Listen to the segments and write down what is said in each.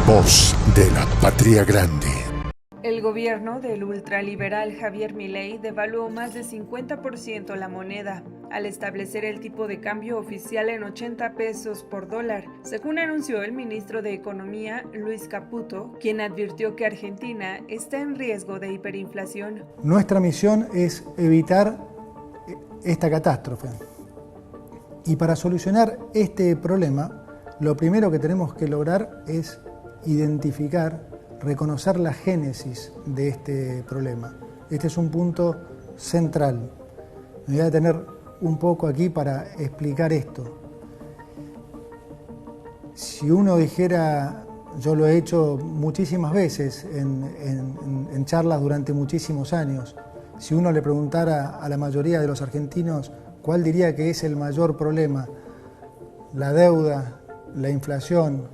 Voz de la Patria Grande. El gobierno del ultraliberal Javier Milei devaluó más de 50% la moneda, al establecer el tipo de cambio oficial en 80 pesos por dólar, según anunció el ministro de Economía, Luis Caputo, quien advirtió que Argentina está en riesgo de hiperinflación. Nuestra misión es evitar esta catástrofe. Y para solucionar este problema, lo primero que tenemos que lograr es identificar, reconocer la génesis de este problema. Este es un punto central. Me voy a detener un poco aquí para explicar esto. Si uno dijera, yo lo he hecho muchísimas veces en charlas durante muchísimos años, si uno le preguntara a la mayoría de los argentinos cuál diría que es el mayor problema, la deuda, la inflación,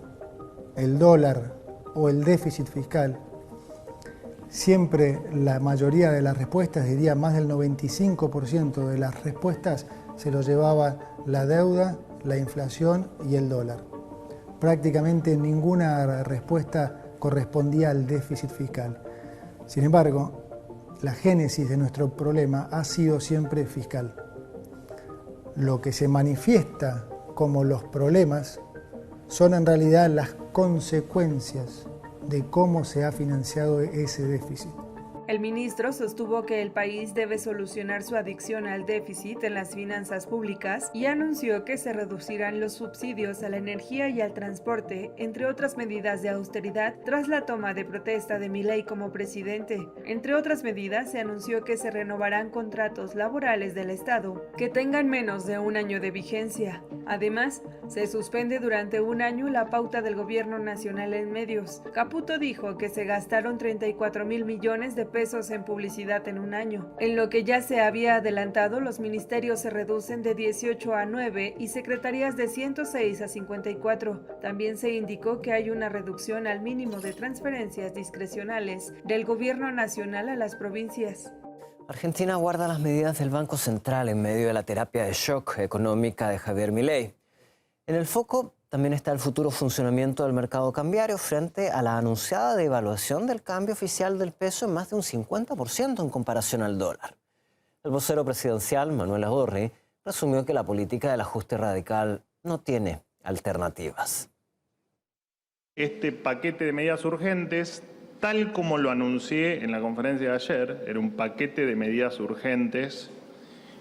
el dólar o el déficit fiscal, siempre la mayoría de las respuestas, diría más del 95% de las respuestas, se lo llevaba la deuda, la inflación y el dólar. Prácticamente ninguna respuesta correspondía al déficit fiscal. Sin embargo, la génesis de nuestro problema ha sido siempre fiscal. Lo que se manifiesta como los problemas son en realidad las consecuencias de cómo se ha financiado ese déficit. El ministro sostuvo que el país debe solucionar su adicción al déficit en las finanzas públicas y anunció que se reducirán los subsidios a la energía y al transporte, entre otras medidas de austeridad, tras la toma de protesta de Milei como presidente. Entre otras medidas, se anunció que se renovarán contratos laborales del Estado que tengan menos de un año de vigencia. Además, se suspende durante un año la pauta del gobierno nacional en medios. Caputo dijo que se gastaron 34,000 millones de pesos en publicidad en un año. En lo que ya se había adelantado, los ministerios se reducen de 18 a 9 y secretarías de 106 a 54. También se indicó que hay una reducción al mínimo de transferencias discrecionales del gobierno nacional a las provincias. Argentina guarda las medidas del Banco Central en medio de la terapia de shock económica de Javier Milei. En el foco también está el futuro funcionamiento del mercado cambiario frente a la anunciada devaluación del cambio oficial del peso en más de un 50% en comparación al dólar. El vocero presidencial, Manuel Agorri, resumió que la política del ajuste radical no tiene alternativas. Este paquete de medidas urgentes, tal como lo anuncié en la conferencia de ayer, era un paquete de medidas urgentes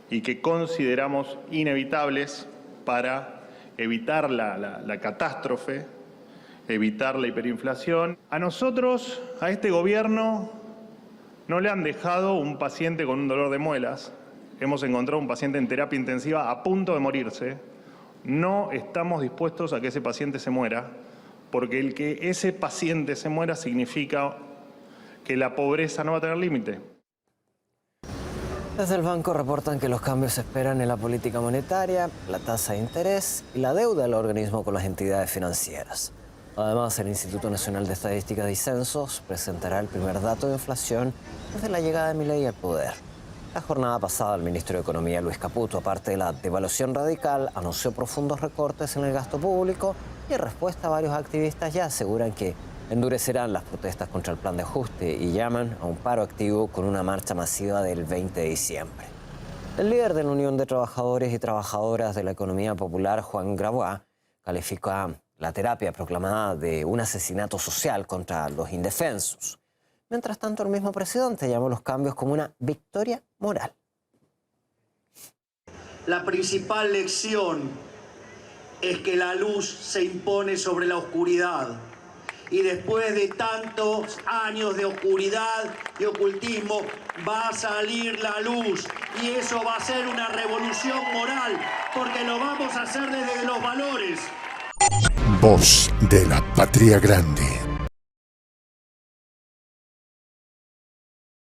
y que consideramos inevitables para evitar la catástrofe, evitar la hiperinflación. A nosotros, a este gobierno, no le han dejado un paciente con un dolor de muelas. Hemos encontrado un paciente en terapia intensiva a punto de morirse. No estamos dispuestos a que ese paciente se muera, porque el que ese paciente se muera significa que la pobreza no va a tener límite. Desde el banco reportan que los cambios se esperan en la política monetaria, la tasa de interés y la deuda del organismo con las entidades financieras. Además, el Instituto Nacional de Estadística y Censos presentará el primer dato de inflación desde la llegada de Milei al poder. La jornada pasada, el ministro de Economía, Luis Caputo, aparte de la devaluación radical, anunció profundos recortes en el gasto público y en respuesta varios activistas ya aseguran que endurecerán las protestas contra el plan de ajuste y llaman a un paro activo con una marcha masiva del 20 de diciembre. El líder de la Unión de Trabajadores y Trabajadoras de la Economía Popular, Juan Grabois, calificó la terapia proclamada de un asesinato social contra los indefensos. Mientras tanto, el mismo presidente llamó los cambios como una victoria moral. La principal lección es que la luz se impone sobre la oscuridad. Y después de tantos años de oscuridad y ocultismo, va a salir la luz. Y eso va a ser una revolución moral, porque lo vamos a hacer desde los valores. Voz de la Patria Grande.